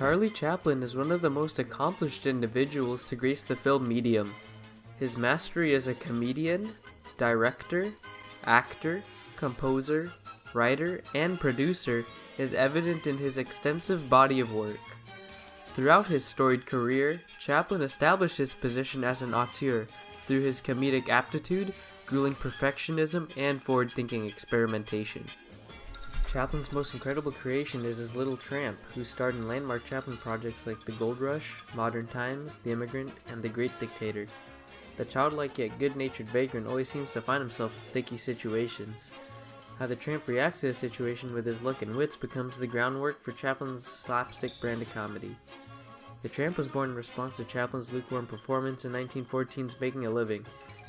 Charlie Chaplin is one of the most accomplished individuals to grace the film medium. His mastery as a comedian, director, actor, composer, writer, and producer is evident in his extensive body of work. Throughout his storied career, Chaplin established his position as an auteur through his comedic aptitude, grueling perfectionism, and forward-thinking experimentation. Chaplin's most incredible creation is his Little Tramp, who starred in landmark Chaplin projects like The Gold Rush, Modern Times, The Immigrant, and The Great Dictator. The childlike yet good-natured vagrant always seems to find himself in sticky situations. How the tramp reacts to a situation with his luck and wits becomes the groundwork for Chaplin's slapstick brand of comedy. The Tramp was born in response to Chaplin's lukewarm performance in 1914's Making a Living.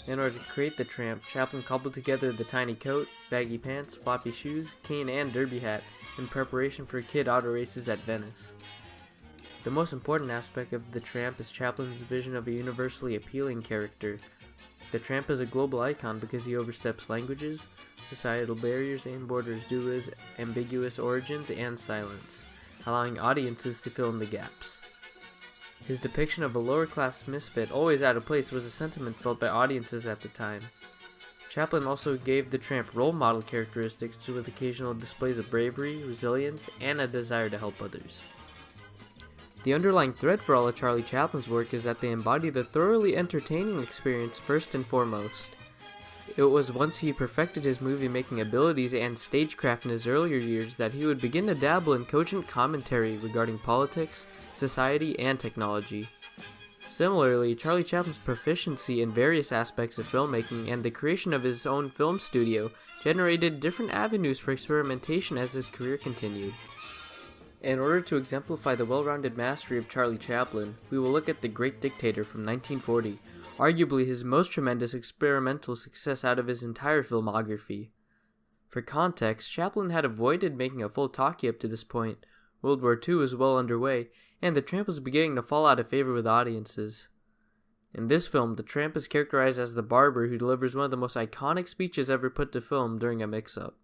In order to create the Tramp, Chaplin cobbled together the tiny coat, baggy pants, floppy shoes, cane, and derby hat in preparation for kid auto races at Venice. The most important aspect of the Tramp is Chaplin's vision of a universally appealing character. The Tramp is a global icon because he oversteps languages, societal barriers, and borders due to his ambiguous origins and silence, allowing audiences to fill in the gaps. His depiction of a lower-class misfit always out of place was a sentiment felt by audiences at the time. Chaplin also gave the Tramp role model characteristics with occasional displays of bravery, resilience, and a desire to help others. The underlying thread for all of Charlie Chaplin's work is that they embodied a thoroughly entertaining experience first and foremost. It was once he perfected his movie-making abilities and stagecraft in his earlier years that he would begin to dabble in cogent commentary regarding politics, society, and technology. Similarly, Charlie Chaplin's proficiency in various aspects of filmmaking and the creation of his own film studio generated different avenues for experimentation as his career continued. In order to exemplify the well-rounded mastery of Charlie Chaplin, we will look at The Great Dictator from 1940, arguably his most tremendous experimental success out of his entire filmography. For context, Chaplin had avoided making a full talkie up to this point. World War II was well underway, and the Tramp was beginning to fall out of favor with audiences. In this film, the Tramp is characterized as the barber who delivers one of the most iconic speeches ever put to film during a mix-up.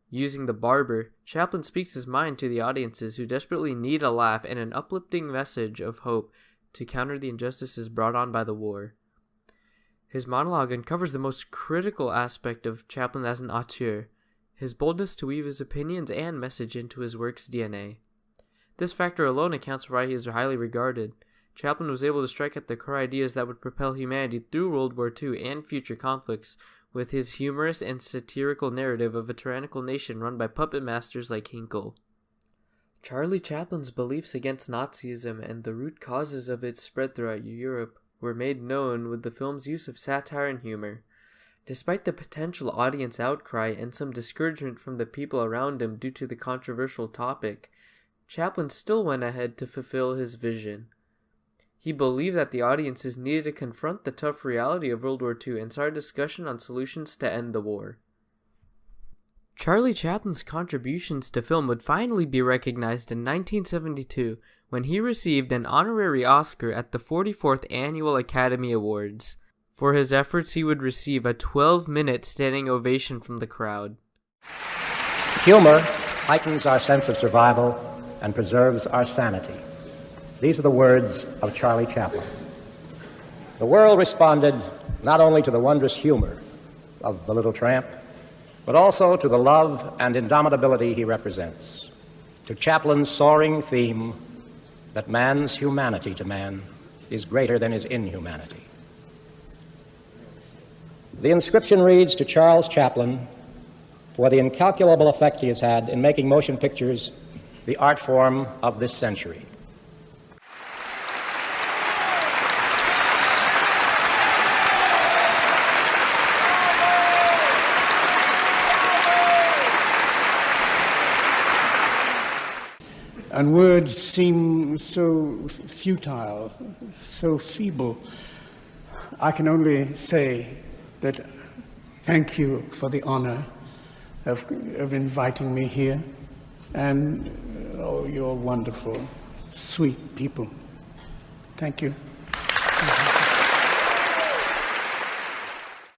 Using the barber, Chaplin speaks his mind to the audiences who desperately need a laugh and an uplifting message of hope to counter the injustices brought on by the war. His monologue uncovers the most critical aspect of Chaplin as an auteur, his boldness to weave his opinions and message into his work's DNA. This factor alone accounts for why he is highly regarded. Chaplin was able to strike at the core ideas that would propel humanity through World War II and future conflicts with his humorous and satirical narrative of a tyrannical nation run by puppet masters like Hinkle. Charlie Chaplin's beliefs against Nazism and the root causes of its spread throughout Europe were made known with the film's use of satire and humor. Despite the potential audience outcry and some discouragement from the people around him due to the controversial topic, Chaplin still went ahead to fulfill his vision. He believed that the audiences needed to confront the tough reality of World War II and start a discussion on solutions to end the war. Charlie Chaplin's contributions to film would finally be recognized in 1972 when he received an honorary Oscar at the 44th Annual Academy Awards. For his efforts, he would receive a 12-minute standing ovation from the crowd. Humor heightens our sense of survival and preserves our sanity. These are the words of Charlie Chaplin. The world responded not only to the wondrous humor of the Little Tramp, but also to the love and indomitability he represents, to Chaplin's soaring theme that man's humanity to man is greater than his inhumanity. The inscription reads, "To Charles Chaplin, for the incalculable effect he has had in making motion pictures the art form of this century." And words seem so futile, so feeble. I can only say that thank you for the honor of inviting me here. And, oh, you're wonderful, sweet people. Thank you.